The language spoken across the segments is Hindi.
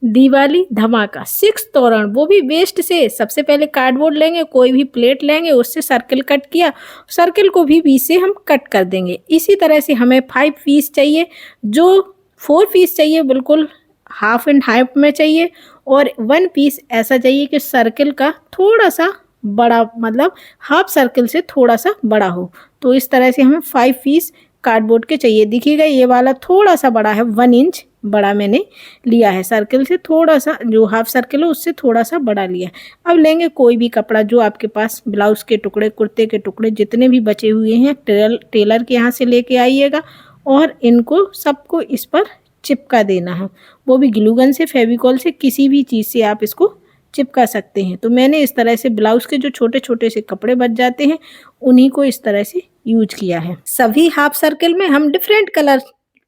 दिवाली धमाका 6 तोरण, वो भी वेस्ट से। सबसे पहले कार्डबोर्ड लेंगे, कोई भी प्लेट लेंगे, उससे सर्किल कट किया, सर्किल को भी बीच से हम कट कर देंगे। इसी तरह से हमें 5 पीस चाहिए, जो 4 पीस चाहिए बिल्कुल हाफ एंड हाफ में चाहिए, और 1 पीस ऐसा चाहिए कि सर्किल का थोड़ा सा बड़ा, मतलब हाफ सर्किल से थोड़ा सा बड़ा हो। तो इस तरह से हमें 5 पीस कार्डबोर्ड के चाहिए। देखिएगा ये वाला थोड़ा सा बड़ा है, 1 इंच बड़ा मैंने लिया है, सर्किल से थोड़ा सा, जो हाफ सर्किल है उससे थोड़ा सा बड़ा लिया है। अब लेंगे कोई भी कपड़ा जो आपके पास, ब्लाउज के टुकड़े, कुर्ते के टुकड़े जितने भी बचे हुए हैं, टेलर के यहाँ से लेके आइएगा, और इनको सबको इस पर चिपका देना है। वो भी ग्लू गन से, फेविकॉल से, किसी भी चीज़ से आप इसको चिपका सकते हैं। तो मैंने इस तरह से ब्लाउज के जो छोटे छोटे से कपड़े बच जाते हैं, उन्हीं को इस तरह से यूज किया है। सभी हाफ सर्किल में हम डिफरेंट कलर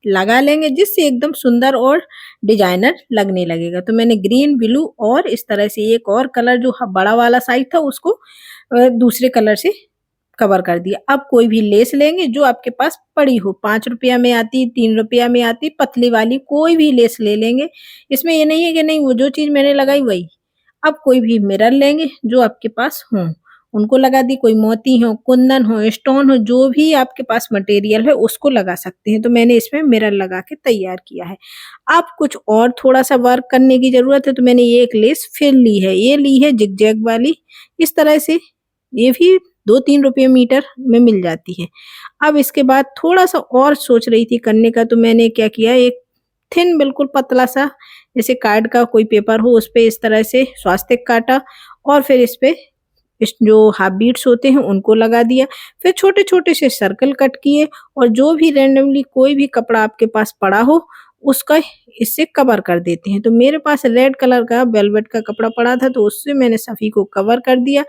लगा लेंगे, जिससे एकदम सुंदर और डिजाइनर लगने लगेगा। तो मैंने ग्रीन, ब्लू और इस तरह से एक और कलर जो बड़ा वाला साइज था उसको दूसरे कलर से कवर कर दिया। अब कोई भी लेस लेंगे जो आपके पास पड़ी हो, 5 रुपया में आती, 3 रुपया में आती, पतली वाली कोई भी लेस ले लेंगे। इसमें ये नहीं है कि नहीं वो जो चीज़ मैंने लगाई वही। अब कोई भी मिरर लेंगे जो आपके पास हो, उनको लगा दी। कोई मोती हो, कुंदन हो, स्टोन हो, जो भी आपके पास मटेरियल है उसको लगा सकते हैं। तो मैंने इसमें मिरर लगा के तैयार किया है। अब कुछ और थोड़ा-सा वर्क करने की ज़रूरत है, तो मैंने ये एक लेस फिर ली है। ये ली है जिग-जैग वाली, इस तरह से। ये भी 2-3 रुपए मीटर में मिल जाती है। अब इसके बाद थोड़ा-सा और सोच रही थी करने का, तो मैंने क्या किया, एक थिन बिल्कुल पतला-सा, जैसे कार्ड का कोई पेपर हो उस पे इस तरह से स्वास्तिक काटा, और फिर इस पे इस जो हाफ बीट्स होते हैं उनको लगा दिया। फिर छोटे-छोटे से सर्कल कट किए, और जो भी रैंडमली कोई भी कपड़ा आपके पास पड़ा हो उसका इससे कवर कर देते हैं। तो मेरे पास रेड कलर का वेलवेट का कपड़ा पड़ा था, तो उससे मैंने सभी को कवर कर दिया।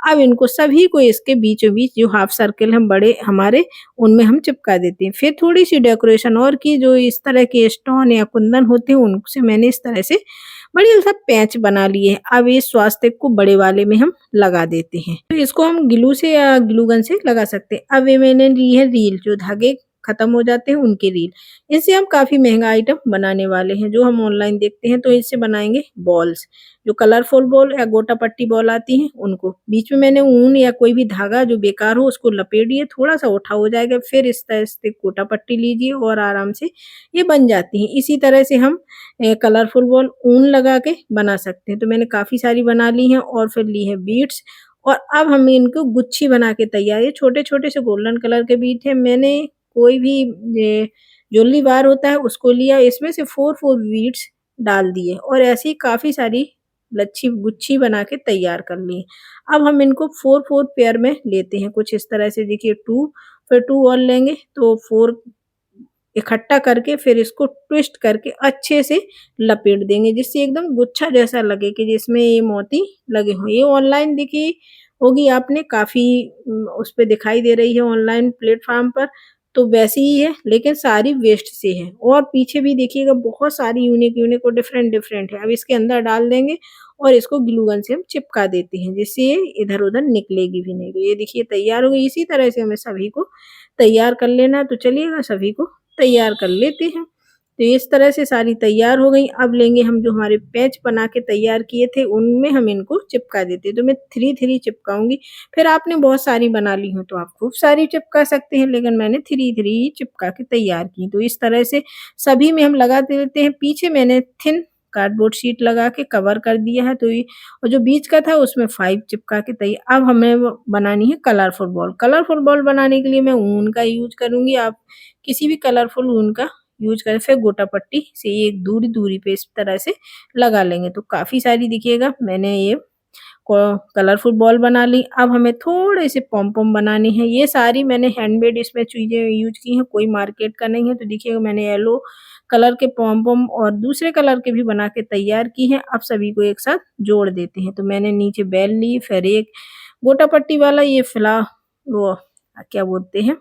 अब इनको सभी को इसके बीचों-बीच जो हाफ सर्किल हैं बड़े हमारे, उनमें हम चिपका देते हैं। फिर थोड़ी-सी डेकोरेशन और की, जो इस तरह के स्टोन या कुंदन होते हैं उनसे मैंने इस तरह से बढ़िया-सा पैच बना लिए। अब इस स्वास्तिक को बड़े वाले में हम लगा देते हैं। तो इसको हम ग्लू से या ग्लू गन से लगा सकते हैं। अब ये मैंने ली है रील, जो धागे खत्म हो जाते हैं उनकी रील। इससे हम काफ़ी महँगा आइटम बनाने वाले हैं, जो हम ऑनलाइन देखते हैं। तो इससे बनाएँगे बॉल्स, जो कलरफुल बॉल या गोटा पट्टी बॉल आती हैं उनको। बीच में मैंने ऊन या कोई भी धागा जो बेकार हो उसको लपेट दिए, थोड़ा-सा उठा हो जाएगा, फिर इस तरह से गोटा पट्टी लीजिए और आराम से ये बन जाती हैं। इसी तरह से हम कलरफुल बॉल ऊन लगा के बना सकते हैं। तो मैंने काफ़ी सारी बना ली हैं, और फिर ली है बीड्स, और अब हमें इनको गुच्छी बना के तैयार। ये छोटे-छोटे से गोल्डन कलर के बीट हैं। मैंने कोई भी ये ज्वेलरी बार होता है उसको लिया, इसमें से 4-4 बीड्स डाल दिए, और ऐसी ही काफ़ी सारी लच्छी गुच्छी बना के तैयार कर ली। अब हम इनको 4-4 पेयर में लेते हैं, कुछ इस तरह से। देखिए 2, फिर 2 और लेंगे, तो 4 इकट्ठा करके फिर इसको ट्विस्ट करके अच्छे से लपेट देंगे, जिससे एकदम गुच्छा जैसा लगे कि जिसमें ये मोती लगे हों। ये ऑनलाइन देखी होगी आपने, काफ़ी उस पे दिखाई दे रही है ऑनलाइन प्लेटफ़ॉर्म पर, तो वैसी ही है, लेकिन सारी वेस्ट से है। और पीछे भी देखिएगा बहुत सारी यूनिक और डिफरेंट है। अब इसके अंदर डाल देंगे, और इसको ग्लू गन से हम चिपका देते हैं, जिससे ये इधर-उधर निकलेगी भी नहीं। तो ये देखिए तैयार हो गई। इसी तरह से हमें सभी को तैयार कर लेना है। तो चलिएगा सभी को तैयार कर लेते हैं। तो इस तरह से सारी तैयार हो गई। अब लेंगे हम जो हमारे पैच बना के तैयार किए थे, उनमें हम इनको चिपका देते हैं। तो मैं 3-3 चिपकाऊँगी। फिर आपने बहुत सारी बना ली हो तो आप खूब सारी चिपका सकते हैं, लेकिन मैंने 3-3 ही चिपका के तैयार की। तो इस तरह से सभी में हम लगा देते हैं। पीछे मैंने थिन कार्डबोर्ड शीट लगा के कवर कर दिया है। तो ये, और जो बीच का था उसमें 5 चिपका के अब हमें वो बनानी है कलरफुल बॉल। कलरफुल बॉल बनाने के लिए मैं ऊन का यूज़ करूँगी। आप किसी भी कलरफुल ऊन का यूज़ करें। फिर गोटा पट्टी से एक दूरी-दूरी पे इस तरह से लगा लेंगे। तो काफ़ी सारी देखिएगा मैंने ये को कलरफुल बॉल बना ली। अब हमें थोड़े से पॉम-पॉम बनाने हैं। ये सारी मैंने हैंडमेड इसमें चीज़ें यूज़ की हैं, कोई मार्केट का नहीं है। तो देखिएगा मैंने येलो कलर के पॉम-पॉम और दूसरे कलर के भी बना के तैयार की हैं। अब सभी को एक साथ जोड़ देते हैं। तो मैंने नीचे बेल ली, फिर एक गोटा पट्टी वाला ये वो क्या बोलते हैं,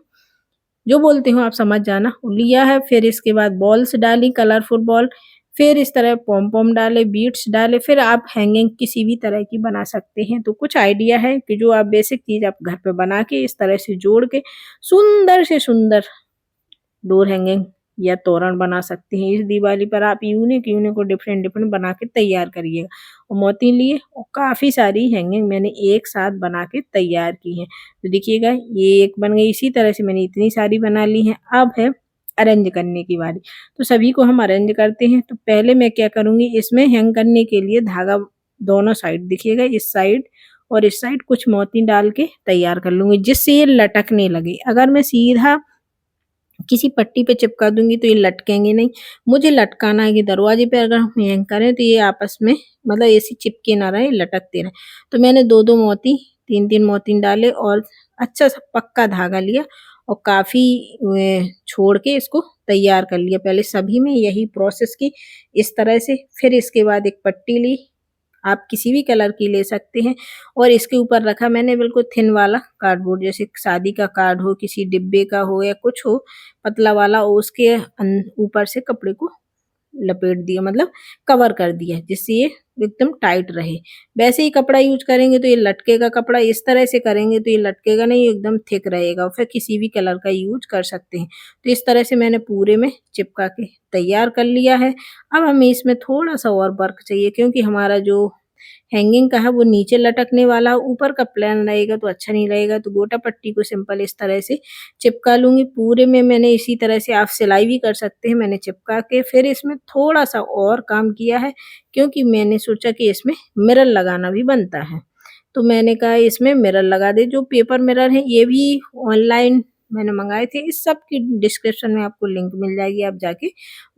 जो बोलते हो आप समझ जाना, लिया है। फिर इसके बाद बॉल्स डाली, कलरफुल बॉल, फिर इस तरह पॉम-पॉम डाले, बीड्स डाले। फिर आप हैंगिंग किसी भी तरह की बना सकते हैं। तो कुछ आइडिया है कि जो आप बेसिक चीज़ आप घर पे बना के इस तरह से जोड़ के सुंदर से सुंदर डोर हैंगिंग या तोरण बना सकते हैं। इस दिवाली पर आप यूनिक को डिफरेंट बना के तैयार करिएगा। और मोती लिए और काफ़ी सारी हैंगिंग मैंने एक साथ बना के तैयार की हैं। तो देखिएगा ये एक बन गई। इसी तरह से मैंने इतनी सारी बना ली हैं। अब है अरेंज करने की बारी। तो सभी को हम अरेंज करते हैं। तो पहले मैं क्या करूँगी, इसमें हैंग करने के लिए धागा दोनों साइड देखिएगा, इस साइड और इस साइड कुछ मोती डाल के तैयार कर लूँगी, जिससे ये लटकने लगे। अगर मैं सीधा किसी पट्टी पे चिपका दूंगी तो ये लटकेंगे नहीं। मुझे लटकाना है कि दरवाजे पे अगर हम हैंग करें तो ये आपस में मतलब ऐसे चिपके ना रहे, लटकते रहे। तो मैंने 2-2 मोती 3-3 मोती डाले और अच्छा सा पक्का धागा लिया और काफ़ी छोड़ के इसको तैयार कर लिया। पहले सभी में यही प्रोसेस की इस तरह से। फिर इसके बाद एक पट्टी ली, आप किसी भी कलर की ले सकते हैं और इसके ऊपर रखा मैंने बिल्कुल थिन वाला कार्डबोर्ड, जैसे शादी का कार्ड हो, किसी डिब्बे का हो या कुछ हो पतला वाला, उसके ऊपर से कपड़े को लपेट दिया, मतलब कवर कर दिया, जिससे ये एकदम टाइट रहे। वैसे ही कपड़ा यूज करेंगे तो ये लटकेगा, कपड़ा इस तरह से करेंगे तो ये लटकेगा नहीं, एकदम थिक रहेगा। और फिर किसी भी कलर का यूज कर सकते हैं। तो इस तरह से मैंने पूरे में चिपका के तैयार कर लिया है। अब हमें इसमें थोड़ा सा और वर्क चाहिए, क्योंकि हमारा जो हैंगिंग का है वो नीचे लटकने वाला, ऊपर का प्लेन रहेगा तो अच्छा नहीं लगेगा। तो गोटा पट्टी को सिंपल इस तरह से चिपका लूँगी। पूरे में मैंने इसी तरह से आप सिलाई भी कर सकते हैं। मैंने चिपका के फिर इसमें थोड़ा-सा और काम किया है, क्योंकि मैंने सोचा कि इसमें मिरर लगाना भी बनता है। तो मैंने कहा इसमें मिरर लगा दें। जो पेपर मिरर हैं ये भी ऑनलाइन मैंने मँगाए थे। इस सब की डिस्क्रिप्शन में आपको लिंक मिल जाएगी, आप जाके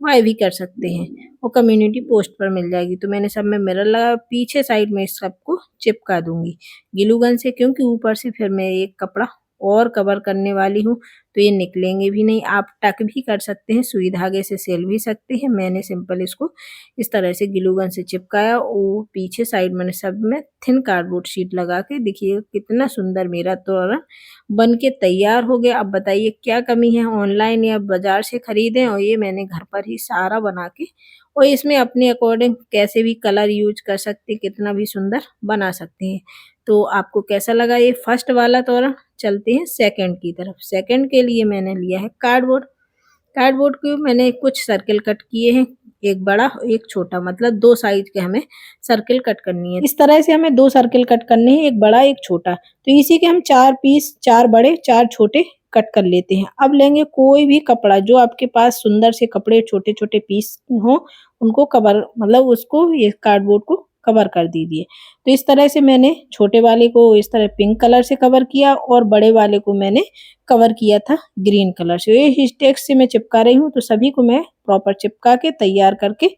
बाय भी कर सकते हैं और कम्युनिटी पोस्ट पर मिल जाएगी। तो मैंने सब में मिरर लगा, पीछे साइड में इस सबको चिपका दूँगी ग्लू गन से, क्योंकि ऊपर से फिर मैं एक कपड़ा और कवर करने वाली हूँ, तो ये निकलेंगे भी नहीं। आप टक भी कर सकते हैं, सुई धागे से सिल भी सकते हैं। मैंने सिंपल इसको इस तरह से ग्लू गन से चिपकाया और पीछे साइड मैंने सब में थिन कार्डबोर्ड शीट लगा के, देखिए कितना सुंदर मेरा तोरण बन के तैयार हो गया। अब बताइए क्या कमी है ऑनलाइन या बाजार से खरीदें, और ये मैंने घर पर ही सारा बना के और इसमें अपने अकॉर्डिंग कैसे भी कलर यूज कर सकते, कितना भी सुंदर बना सकते हैं। तो आपको कैसा लगा ये फर्स्ट वाला तोरण? चलते हैं सेकंड की तरफ। सेकंड के लिए मैंने लिया है कार्डबोर्ड। कार्डबोर्ड के मैंने कुछ सर्किल कट किए हैं, एक बड़ा एक छोटा, मतलब 2 साइज के हमें सर्किल कट करनी है। इस तरह से हमें 2 सर्किल कट करने हैं, एक बड़ा एक छोटा। तो इसी के हम 4 पीस, 4 बड़े 4 छोटे कट कर लेते हैं। अब लेंगे कोई भी कपड़ा, जो आपके पास सुंदर से कपड़े छोटे-छोटे पीस हो, उनको कवर मतलब उसको ये कार्डबोर्ड को कवर कर दीजिए। तो इस तरह से मैंने छोटे वाले को इस तरह पिंक कलर से कवर किया और बड़े वाले को मैंने कवर किया था ग्रीन कलर से। ये स्टेक्स से मैं चिपका रही हूँ, तो सभी को मैं प्रॉपर चिपका के तैयार करके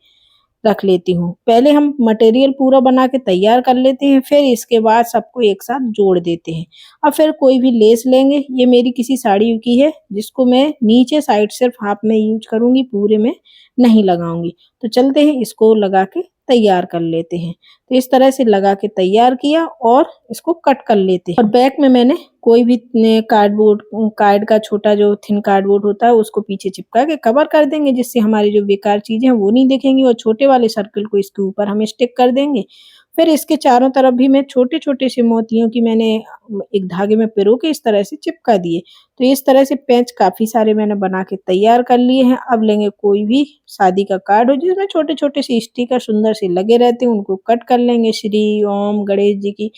रख लेती हूँ। पहले हम मटेरियल पूरा बना के तैयार कर लेते हैं, फिर इसके बाद सबको एक साथ जोड़ देते हैं। अब फिर कोई भी लेस लेंगे, ये मेरी किसी साड़ी की है, जिसको मैं नीचे साइड सिर्फ हाफ में यूज करूँगी, पूरे में नहीं लगाऊंगी। तो चलते हैं इसको लगा के तैयार कर लेते हैं। तो इस तरह से लगा के तैयार किया और इसको कट कर लेते हैं। और बैक में मैंने कोई भी कार्डबोर्ड कार्ड का छोटा जो थिन कार्डबोर्ड होता है उसको पीछे चिपका के कवर कर देंगे, जिससे हमारी जो बेकार चीजें हैं वो नहीं दिखेंगी। और छोटे वाले सर्कल को इसके ऊपर हम स्टिक कर देंगे। फिर इसके चारों तरफ भी मैं छोटे-छोटे से मोतियों की मैंने एक धागे में पिरो के इस तरह से चिपका दिए। तो इस तरह से पैच काफ़ी सारे मैंने बना के तैयार कर लिए हैं। अब लेंगे कोई भी शादी का कार्ड हो जिसमें छोटे-छोटे से स्टिकर सुंदर से लगे रहते हैं, उनको कट कर लेंगे। श्री, ओम, गणेश जी की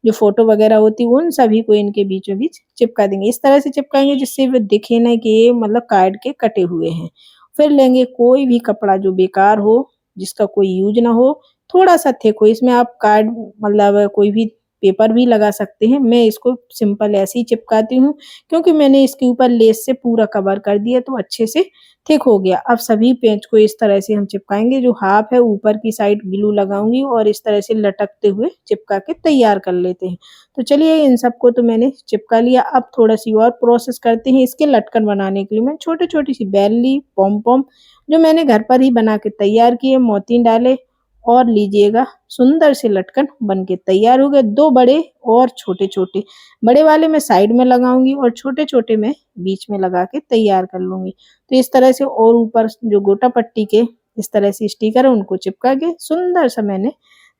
जो फ़ोटो वगैरह होती है उन सभी को इनके बीचों-बीच चिपका देंगे। इस तरह से चिपकाएँगे जिससे वो दिखे ना कि ये मतलब कार्ड के कटे हुए हैं। फिर लेंगे कोई भी कपड़ा जो बेकार हो, जिसका कोई यूज़ ना हो, थोड़ा-सा थिक हो, इसमें आप कार्ड मतलब कोई भी पेपर भी लगा सकते हैं। मैं इसको सिंपल ऐसे ही चिपकाती हूँ, क्योंकि मैंने इसके ऊपर लेस से पूरा कवर कर दिया तो अच्छे से थिक हो गया। अब सभी पेच को इस तरह से हम चिपकाएँगे, जो हाफ है ऊपर की साइड ग्लू लगाऊँगी और इस तरह से लटकते हुए चिपका के तैयार कर लेते हैं। तो चलिए इन सबको तो मैंने चिपका लिया। अब थोड़ा-सी और प्रोसेस करते हैं। इसके लटकन बनाने के लिए मैं छोटी-छोटी सी बेल ली, पॉम-पॉम जो मैंने घर पर ही बना के तैयार किए, मोती डाले और लीजिएगा सुंदर से लटकन बन के तैयार हो गए। 2 बड़े और छोटे-छोटे, बड़े वाले मैं साइड में लगाऊंगी और छोटे-छोटे मैं बीच में लगा के तैयार कर लूंगी। तो इस तरह से और ऊपर जो गोटा पट्टी के इस तरह से स्टिकर है उनको चिपका के सुंदर सा मैंने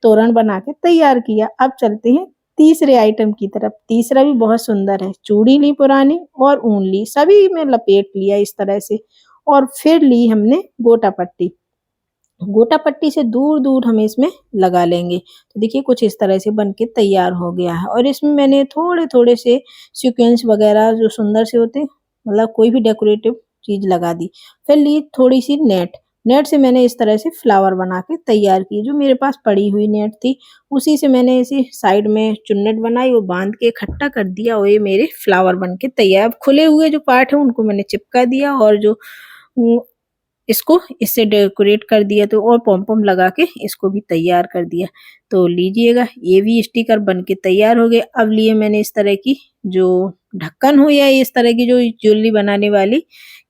तोरण बना के तैयार किया। अब चलते हैं तीसरे आइटम की तरफ। तीसरा भी बहुत सुंदर है। चूड़ी ली पुरानी और ऊन ली, सभी में लपेट लिया इस तरह से और फिर ली हमने गोटा पट्टी। गोटा पट्टी से दूर-दूर हम इसमें लगा लेंगे। तो देखिए कुछ इस तरह से बन के तैयार हो गया है और इसमें मैंने थोड़े-थोड़े से सीक्वेंस वगैरह जो सुंदर से होते हैं, मतलब कोई भी डेकोरेटिव चीज़ लगा दी। फिर ली थोड़ी-सी नेट, नेट से मैंने इस तरह से फ्लावर बना के तैयार किए। जो मेरे पास पड़ी हुई नेट थी, उसी से मैंने इसे साइड में चुन्नट बनाई और बाँध के इकट्ठा कर दिया और ये मेरे फ्लावर बन के तैयार। अब खुले हुए जो पार्ट हैं उनको मैंने चिपका दिया और जो इसको इससे डेकोरेट कर दिया तो और पॉम-पॉम लगा के इसको भी तैयार कर दिया। तो लीजिएगा ये भी स्टिकर बन के तैयार हो गए। अब लिए मैंने इस तरह की जो ढक्कन हो या इस तरह की जो ज्वेलरी बनाने वाली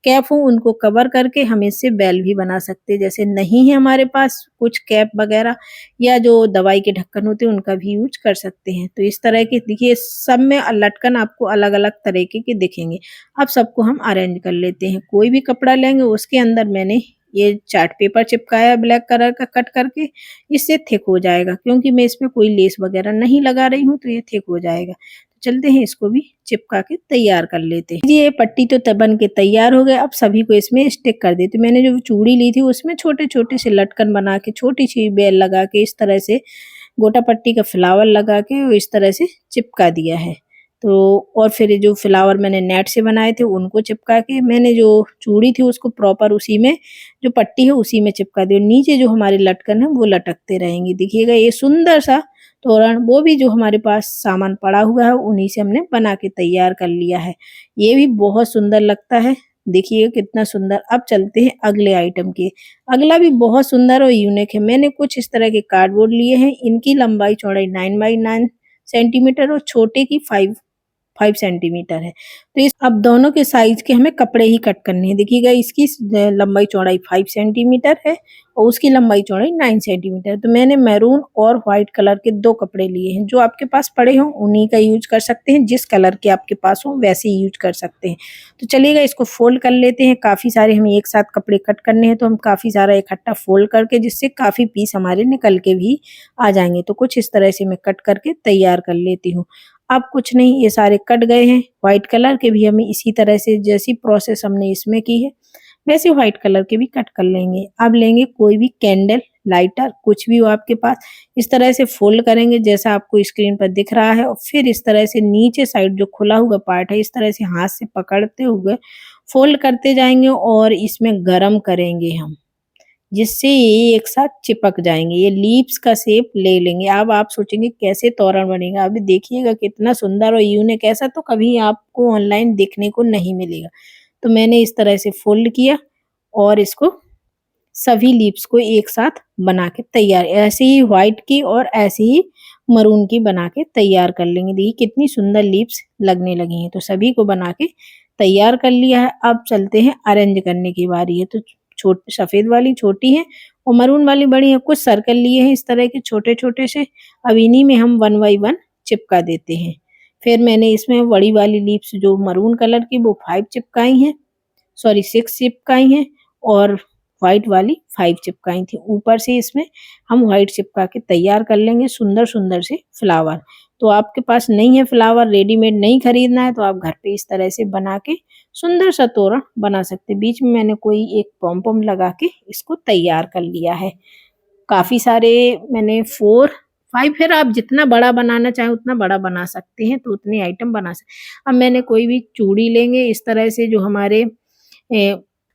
कैप हो उनको कवर करके हम इससे बेल भी बना सकते हैं। जैसे नहीं है हमारे पास कुछ कैप वगैरह या जो दवाई के ढक्कन होते हैं उनका भी यूज़ कर सकते हैं। तो इस तरह के देखिए सब में लटकन आपको अलग-अलग तरीके के दिखेंगे। अब सबको हम अरेंज कर लेते हैं। कोई भी कपड़ा लेंगे उसके अंदर मैंने ये चार्ट पेपर चिपकाया ब्लैक कलर का कट करके, इससे थिक हो जाएगा क्योंकि मैं इसमें कोई लेस वगैरह नहीं लगा रही हूँ तो ये थिक हो जाएगा। तो चलते हैं इसको भी चिपका के तैयार कर लेते हैं। ये पट्टी तो बन के तैयार हो गए, अब सभी को इसमें स्टिक कर देते। मैंने जो चूड़ी ली थी उसमें छोटे-छोटे से लटकन बना के छोटी-सी बेल लगा के इस तरह से गोटा पट्टी का फ्लावर लगा के इस तरह से चिपका दिया है। तो और फिर ये जो फ्लावर मैंने नेट से बनाए थे उनको चिपका के मैंने जो चूड़ी थी उसको प्रॉपर उसी में जो पट्टी है उसी में चिपका दी और नीचे जो हमारे लटकन है वो लटकते रहेंगे। देखिएगा ये सुंदर सा तोरण वो भी जो हमारे पास सामान पड़ा हुआ है उन्हीं से हमने बना के तैयार कर लिया है। ये भी बहुत सुंदर लगता है। देखिए कितना सुंदर। अब चलते हैं अगले आइटम के। अगला भी बहुत सुंदर और यूनिक है। मैंने कुछ इस तरह के कार्डबोर्ड लिए हैं। इनकी लंबाई चौड़ाई 9 बाई 9 सेंटीमीटर और छोटे की 5 सेंटीमीटर है। तो इस अब दोनों के साइज के हमें कपड़े ही कट करने हैं। देखिएगा इसकी लंबाई चौड़ाई 5 सेंटीमीटर है और उसकी लंबाई चौड़ाई 9 सेंटीमीटर। तो मैंने मैरून और व्हाइट कलर के 2 कपड़े लिए हैं। जो आपके पास पड़े हों उन्हीं का यूज़ कर सकते हैं। जिस कलर के आपके पास हो वैसे ही यूज़ कर सकते हैं। तो चलिएगा इसको फ़ोल्ड कर लेते हैं। काफ़ी सारे हमें एक साथ कपड़े कट करने हैं तो हम काफ़ी सारा इकट्ठा फ़ोल्ड करके जिससे काफ़ी पीस हमारे निकल के भी आ जाएँगे। तो कुछ इस तरह से मैं कट करके तैयार कर लेती हूँ। अब कुछ नहीं ये सारे कट गए हैं। व्हाइट कलर के भी हमें इसी तरह से जैसी प्रोसेस हमने इसमें की है वैसे व्हाइट कलर के भी कट कर लेंगे। अब लेंगे कोई भी कैंडल, लाइटर कुछ भी हो आपके पास, इस तरह से फ़ोल्ड करेंगे जैसा आपको स्क्रीन पर दिख रहा है और फिर इस तरह से नीचे साइड जो खुला हुआ पार्ट है इस तरह से हाथ से पकड़ते हुए फ़ोल्ड करते जाएँगे और इसमें गरम करेंगे हम। जिससे ये एक साथ चिपक जाएँगे। ये लीव्स का शेप ले लेंगे। अब आप सोचेंगे कैसे तोरण बनेगा? अभी देखिएगा कितना सुंदर और यूनिक ऐसा तो कभी आपको ऑनलाइन देखने को नहीं मिलेगा। तो मैंने इस तरह से फ़ोल्ड किया और इसको सभी लीव्स को एक साथ बना के तैयार ऐसे ही व्हाइट की और ऐसे ही मरून की बना के तैयार कर लेंगे। देखिए कितनी सुंदर लीव्स लगने लगी हैं। तो सभी को बना के तैयार कर लिया है। अब चलते हैं अरेंज करने की बारी है। तो सफ़ेद वाली छोटी है और मरून वाली बड़ी है। कुछ सर्कल लिए हैं इस तरह के छोटे-छोटे से। अब इन्हीं में हम 1 बाई 1 चिपका देते हैं। फिर मैंने इसमें बड़ी वाली लीव्स जो मरून कलर की वो 5 चिपकाई हैं, सॉरी 6 चिपकाई हैं और व्हाइट वाली 5 चिपकाई थी। ऊपर से इसमें हम व्हाइट चिपका के तैयार कर लेंगे सुंदर-सुंदर से फ्लावर। तो आपके पास नहीं है फ्लावर रेडीमेड नहीं खरीदना है तो आप घर पे इस तरह से बना के सुंदर सा तोरण बना सकते हैं। बीच में मैंने कोई एक पॉम-पॉम लगा के इसको तैयार कर लिया है। काफ़ी सारे मैंने 4 5 फिर आप जितना बड़ा बनाना चाहें उतना बड़ा बना सकते हैं, तो उतने आइटम बना अब मैंने कोई भी चूड़ी लेंगे इस तरह से जो हमारे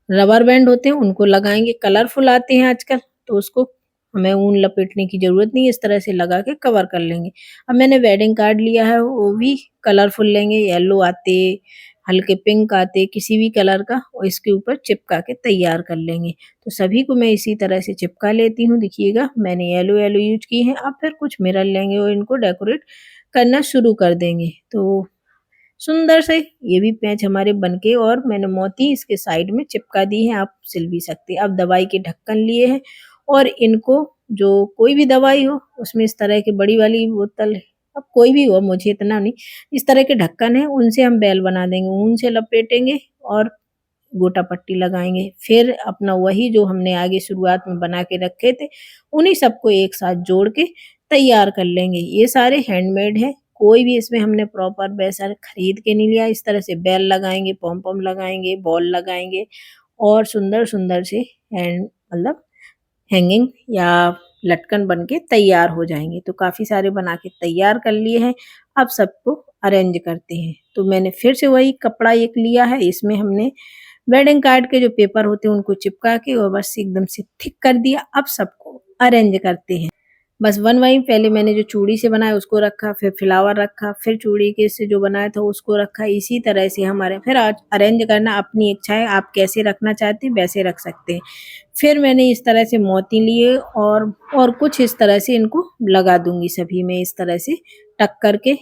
रबर बैंड होते हैं उनको लगाएँगे, कलरफुल आते हैं आजकल, तो उसको हमें ऊन लपेटने की ज़रूरत नहीं है, इस तरह से लगा के कवर कर लेंगे। अब मैंने वेडिंग कार्ड लिया है, वो भी कलरफुल लेंगे, येलो आते, हल्के पिंक आते, किसी भी कलर का और इसके ऊपर चिपका के तैयार कर लेंगे। तो सभी को मैं इसी तरह से चिपका लेती हूँ, देखिएगा मैंने येलो-येलो यूज़ की है। अब फिर कुछ मिरर लेंगे और इनको डेकोरेट करना शुरू कर देंगे। तो सुंदर से ये भी पैच हमारे बनके और मैंने मोती इसके साइड में चिपका दी है, आप सिल भी सकते हैं। अब दवाई के ढक्कन लिए हैं और इनको जो कोई भी दवाई हो उसमें इस तरह की बड़ी वाली बोतल अब कोई भी हो मुझे इतना नहीं, इस तरह के ढक्कन है उनसे हम बेल बना देंगे, ऊन से लपेटेंगे और गोटा पट्टी लगाएँगे। फिर अपना वही जो हमने आगे शुरुआत में बना के रखे थे, उन्हीं सबको एक साथ जोड़ के तैयार कर लेंगे। ये सारे हैंडमेड हैं, कोई भी इसमें हमने प्रॉपर वैसा खरीद के नहीं लिया। इस तरह से बेल लगाएँगे, पॉम-पॉम लगाएँगे, बॉल लगाएँगे और सुंदर सुंदर से हैंड मतलब हैंगिंग या लटकन बन के तैयार हो जाएंगे। तो काफ़ी सारे बना के तैयार कर लिए हैं। अब सबको अरेंज करते हैं। तो मैंने फिर से वही कपड़ा एक लिया है, इसमें हमने वेडिंग कार्ड के जो पेपर होते हैं उनको चिपका के और बस एकदम से थिक कर दिया। अब सबको अरेंज करते हैं। बस वन बाई पहले मैंने जो चूड़ी से बनाया उसको रखा, फिर फ्लावर रखा, फिर चूड़ी के से जो बनाया था उसको रखा। इसी तरह से हमारे फिर आज अरेंज करना अपनी इच्छा है, आप कैसे रखना चाहते हैं वैसे रख सकते हैं। फिर मैंने इस तरह से मोती लिए और कुछ इस तरह से इनको लगा दूंगी सभी में इस तरह से टक करके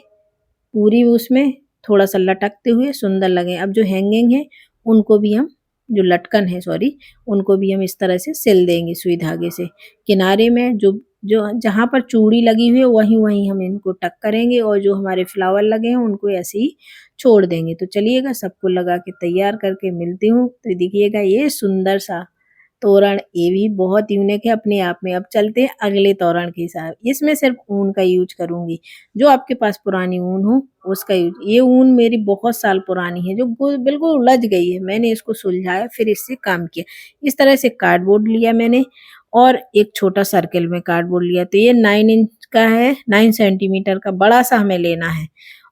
पूरी उसमें थोड़ा सा लटकते हुए सुंदर लगे। अब जो हैंगिंग है उनको भी हम जो लटकन है सॉरी उनको भी हम इस तरह से सिल देंगे सुई धागे से। किनारे में जो जो जहाँ पर चूड़ी लगी हुई है वहीं वहीं हम इनको टक करेंगे और जो हमारे फ्लावर लगे हैं उनको ऐसे ही छोड़ देंगे। तो चलिएगा सबको लगा के तैयार करके मिलती हूँ। तो देखिएगा ये सुंदर सा तोरण ये भी बहुत यूनिक है अपने आप में। अब चलते हैं अगले तोरण के साथ। इसमें सिर्फ ऊन का यूज करूंगी। जो आपके पास पुरानी ऊन हो उसका यूज। ये ऊन मेरी बहुत साल पुरानी है जो बिल्कुल उलझ गई है। मैंने इसको सुलझाया फिर इससे काम किया। इस तरह से कार्डबोर्ड लिया मैंने और एक छोटा सर्किल में कार्डबोर्ड लिया। तो ये 9 इंच का है, 9 सेंटीमीटर का बड़ा सा हमें लेना है।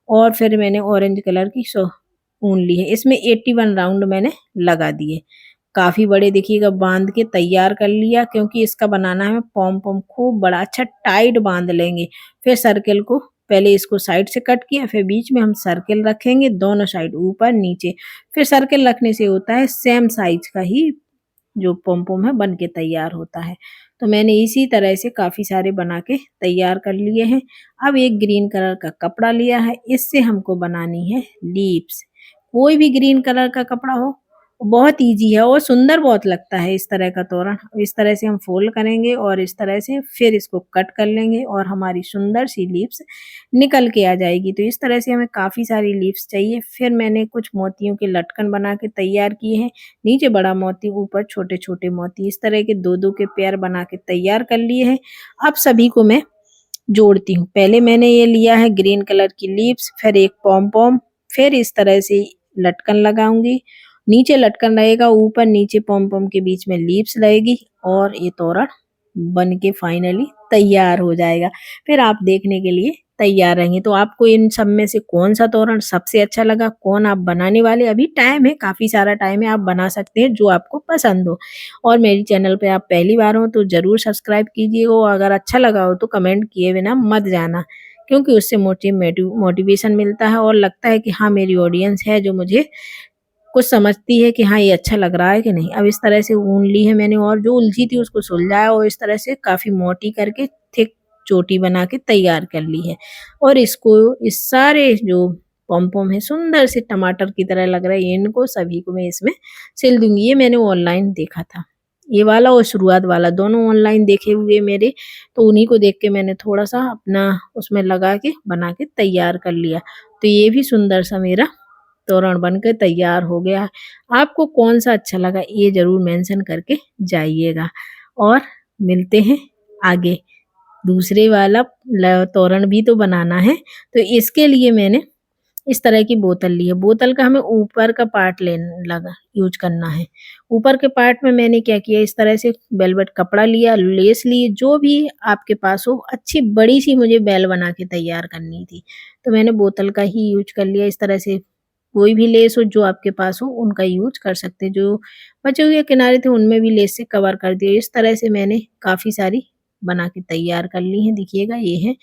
और फिर मैंने ऑरेंज कलर की ऊन ली है। इसमें 81 राउंड मैंने लगा दिए। काफी बड़े देखिएगा बांध के तैयार कर लिया क्योंकि इसका बनाना है पॉम पॉम खूब बड़ा अच्छा टाइट बांध लेंगे। फिर सर्किल को पहले इसको साइड से कट किया, फिर बीच में हम सर्किल रखेंगे दोनों साइड ऊपर नीचे। फिर सर्किल रखने से होता है सेम साइज का ही जो पॉम पॉम है बन के तैयार होता है। तो मैंने इसी तरह से काफी सारे बना के तैयार कर लिए हैं। अब एक ग्रीन कलर का कपड़ा लिया है, इससे हमको बनानी है लीव्स। कोई भी ग्रीन कलर का कपड़ा हो, बहुत इजी है और सुंदर बहुत लगता है इस तरह का तोरण। इस तरह से हम फोल्ड करेंगे और इस तरह से फिर इसको कट कर लेंगे और हमारी सुंदर सी लीव्स निकल के आ जाएगी। तो इस तरह से हमें काफी सारी लीव्स चाहिए। फिर मैंने कुछ मोतियों के लटकन बना के तैयार किए हैं। नीचे बड़ा मोती ऊपर छोटे छोटे मोती इस तरह के दो दो के पेयर बना के तैयार कर लिए हैं। अब सभी को मैं जोड़ती हूँ। पहले मैंने ये लिया है ग्रीन कलर की लीव्स, फिर एक पॉम पॉम, फिर इस तरह से लटकन लगाऊंगी। नीचे लटकन रहेगा, ऊपर नीचे पॉम पॉम के बीच में लीव्स रहेगी और ये तोरण बन के फाइनली तैयार हो जाएगा। फिर आप देखने के लिए तैयार रहेंगे। तो आपको इन सब में से कौन सा तोरण सबसे अच्छा लगा, कौन आप बनाने वाले, अभी टाइम है, काफी सारा टाइम है, आप बना सकते हैं जो आपको पसंद हो। और मेरी चैनल पे आप पहली बार हो तो जरूर सब्सक्राइब कीजिएगा और अगर अच्छा लगा हो तो कमेंट किए बिना मत जाना क्योंकि उससे मोटिवेशन मिलता है और लगता है कि हाँ मेरी ऑडियंस है जो मुझे कुछ समझती है कि हाँ ये अच्छा लग रहा है कि नहीं। अब इस तरह से ऊन ली है मैंने और जो उलझी थी उसको सुलझाया और इस तरह से काफी मोटी करके थिक चोटी बना के तैयार कर ली है। और इसको इस सारे जो पॉम पॉम है सुंदर से टमाटर की तरह लग रहा है, इनको सभी को मैं इसमें सिल दूंगी। ये मैंने ऑनलाइन देखा था, ये वाला और शुरुआत वाला दोनों ऑनलाइन देखे हुए मेरे। तो उन्हीं को देख के मैंने थोड़ा सा अपना उसमें लगा के बना के तैयार कर लिया। तो ये भी सुंदर सा मेरा तोरण बनकर तैयार हो गया है। आपको कौन सा अच्छा लगा ये जरूर मेंशन करके जाइएगा। और मिलते हैं आगे। दूसरे वाला तोरण भी तो बनाना है। तो इसके लिए मैंने इस तरह की बोतल ली है। बोतल का हमें ऊपर का पार्ट लेना लगा यूज करना है। ऊपर के पार्ट में मैंने क्या किया, इस तरह से वेलवेट कपड़ा लिया, लेस ली, जो भी आपके पास हो। अच्छी बड़ी सी मुझे बेल बना के तैयार करनी थी तो मैंने बोतल का ही यूज कर लिया। इस तरह से कोई भी लेस हो जो आपके पास हो उनका यूज कर सकते हैं। जो बचे हुए किनारे थे उनमें भी लेस से कवर कर दिया। इस तरह से मैंने काफ़ी सारी बना के तैयार कर ली हैं। देखिएगा ये है।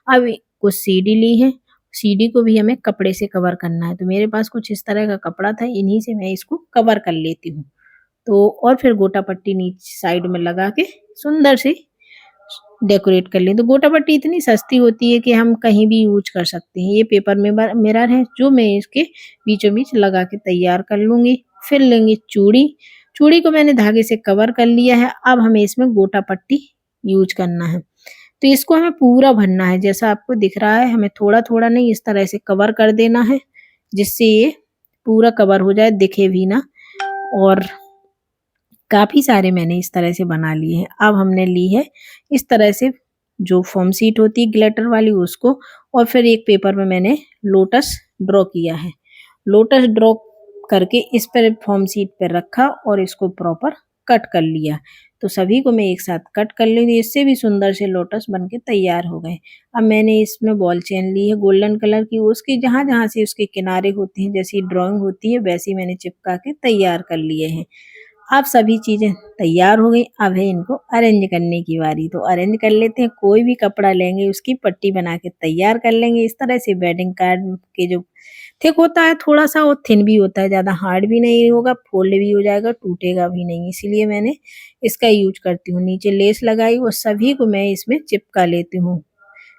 अब कुछ सीढ़ी ली है, सीढ़ी को भी हमें कपड़े से कवर करना है। तो मेरे पास कुछ इस तरह का कपड़ा था, इन्हीं से मैं इसको कवर कर लेती हूँ। तो और फिर गोटा पट्टी नीचे साइड में लगा के सुंदर सी डेकोरेट कर लें। तो गोटा पट्टी इतनी सस्ती होती है कि हम कहीं भी यूज कर सकते हैं। ये पेपर में मिरर है जो मैं इसके बीचों बीच लगा के तैयार कर लूंगी। फिर लेंगे चूड़ी, चूड़ी को मैंने धागे से कवर कर लिया है। अब हमें इसमें गोटा पट्टी यूज करना है। तो इसको हमें पूरा भरना है, जैसा आपको दिख रहा है। हमें थोड़ा थोड़ा नहीं, इस तरह से कवर कर देना है जिससे ये पूरा कवर हो जाए, दिखे भी ना। और काफ़ी सारे मैंने इस तरह से बना लिए हैं। अब हमने ली है इस तरह से जो फोम शीट होती है ग्लिटर वाली उसको, और फिर एक पेपर में मैंने लोटस ड्रॉ किया है। लोटस ड्रॉ करके इस पर फॉर्म शीट पर रखा और इसको प्रॉपर कट कर लिया। तो सभी को मैं एक साथ कट कर लूँगी, इससे भी सुंदर से लोटस बन के तैयार हो गए। अब मैंने इसमें बॉल चेन ली है गोल्डन कलर की, उसके जहाँ-जहाँ से उसके किनारे होती हैं, जैसी ड्राइंग होती है वैसी मैंने चिपका के तैयार कर लिए हैं। अब सभी चीज़ें तैयार हो गई, अब है इनको अरेंज करने की बारी। तो अरेंज कर लेते हैं, कोई भी कपड़ा लेंगे उसकी पट्टी बना के तैयार कर लेंगे। इस तरह से वेडिंग कार्ड के जो थिक होता है थोड़ा-सा और थिन भी होता है, ज़्यादा हार्ड भी नहीं होगा, फ़ोल्ड भी हो जाएगा, टूटेगा भी नहीं, इसीलिए मैंने इसका यूज़ करती हूँ। नीचे लेस लगाई और सभी को मैं इसमें चिपका लेती हूँ।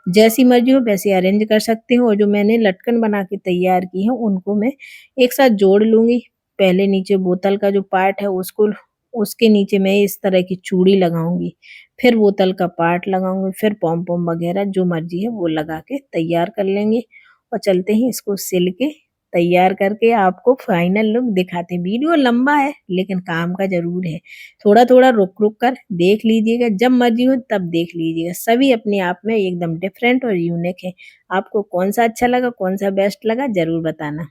जैसी मर्ज़ी हो वैसे अरेंज कर सकते हो और जो मैंने लटकन बना के तैयार की है उनको मैं एक साथ जोड़ लूँगी। पहले नीचे बोतल का जो पार्ट है उसको उसके नीचे मैं इस तरह की चूड़ी लगाऊँगी, फिर बोतल का पार्ट लगाऊँगी, फिर पॉम-पॉम वगैरह जो मर्ज़ी है वो लगा के तैयार कर लेंगे और चलते हैं इसको सिल के तैयार करके आपको फाइनल लुक दिखाते हैं। वीडियो लंबा है लेकिन काम का ज़रूर है। थोड़ा-थोड़ा रुक-रुक कर देख लीजिएगा, जब मर्ज़ी हो तब देख लीजिएगा। सभी अपने आप में एकदम डिफरेंट और यूनिक है। आपको कौन-सा अच्छा लगा, कौन-सा बेस्ट लगा ज़रूर बताना।